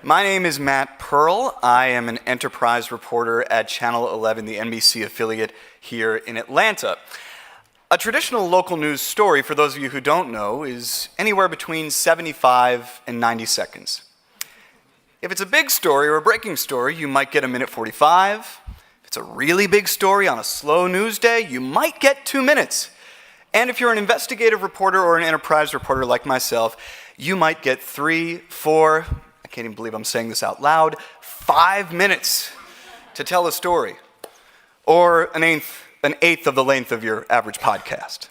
My name is Matt Pearl. I am an enterprise reporter at Channel 11, the NBC affiliate here in Atlanta. A traditional local news story, for those of you who don't know, is anywhere between 75 and 90 seconds. If it's a big story or a breaking story, you might get a minute 45. If it's a really big story on a slow news day, you might get 2 minutes. And if you're an investigative reporter or an enterprise reporter like myself, you might get 3, 4, I can't even believe I'm saying this out loud, 5 minutes to tell a story, or an eighth of the length of your average podcast.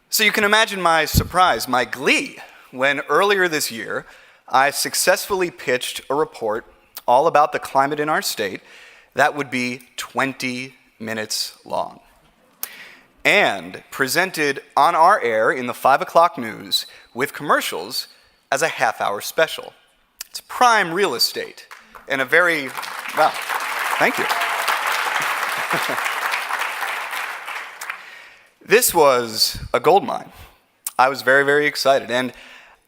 So you can imagine my surprise, my glee, when earlier this year, I successfully pitched a report all about the climate in our state that would be 20 minutes long, and presented on our air in the 5 o'clock news with commercials as a half-hour special. It's prime real estate and a very, well, thank you. This was a goldmine. I was very, very excited, and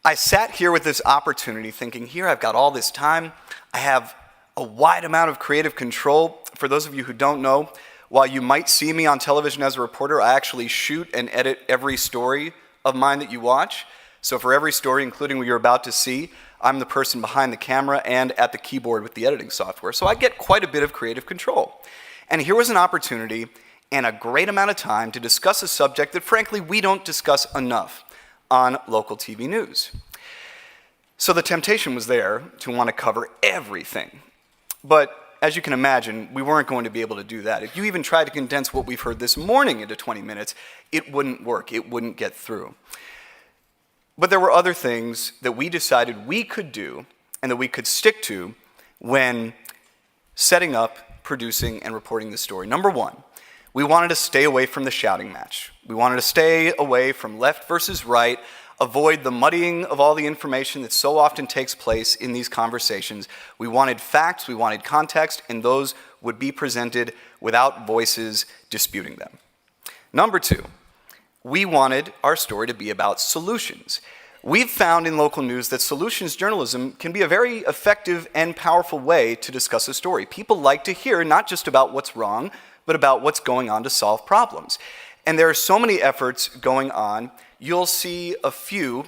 I sat here with this opportunity thinking, here I've got all this time, I have a wide amount of creative control. For those of you who don't know, while you might see me on television as a reporter, I actually shoot and edit every story of mine that you watch. So for every story, including what you're about to see, I'm the person behind the camera and at the keyboard with the editing software. So I get quite a bit of creative control. And here was an opportunity and a great amount of time to discuss a subject that frankly we don't discuss enough on local TV news. So the temptation was there to want to cover everything. But as you can imagine, we weren't going to be able to do that. If you even tried to condense what we've heard this morning into 20 minutes, it wouldn't work, it wouldn't get through. But there were other things that we decided we could do and that we could stick to when setting up, producing, and reporting this story. Number one, we wanted to stay away from the shouting match. We wanted to stay away from left versus right, avoid the muddying of all the information that so often takes place in these conversations. We wanted facts, we wanted context, and those would be presented without voices disputing them. Number two, we wanted our story to be about solutions. We've found in local news that solutions journalism can be a very effective and powerful way to discuss a story. People like to hear not just about what's wrong, but about what's going on to solve problems. And there are so many efforts going on. You'll see a few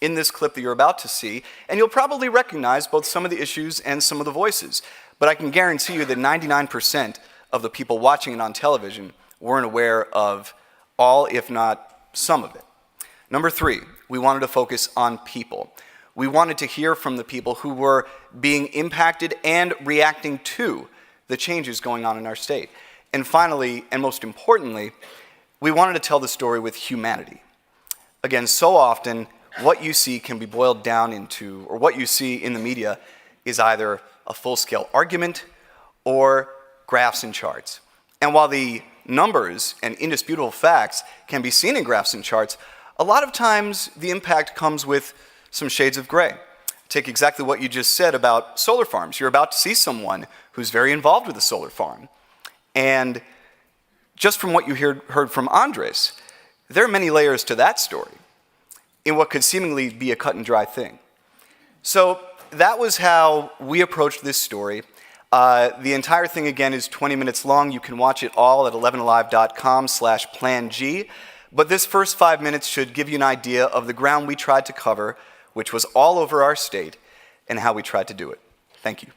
in this clip that you're about to see, and you'll probably recognize both some of the issues and some of the voices. But I can guarantee you that 99% of the people watching it on television weren't aware of all, if not some of it. Number three, we wanted to focus on people. We wanted to hear from the people who were being impacted and reacting to the changes going on in our state. And finally, and most importantly, we wanted to tell the story with humanity. Again, so often, what you see can be boiled down into, or what you see in the media is either a full-scale argument or graphs and charts. And while the numbers and indisputable facts can be seen in graphs and charts, a lot of times the impact comes with some shades of gray. Take exactly what you just said about solar farms. You're about to see someone who's very involved with a solar farm. And just from what you heard from Andres, there are many layers to that story in what could seemingly be a cut and dry thing. So that was how we approached this story. The entire thing, again, is 20 minutes long. You can watch it all at 11alive.com/Plan G. But this first 5 minutes should give you an idea of the ground we tried to cover, which was all over our state, and how we tried to do it. Thank you.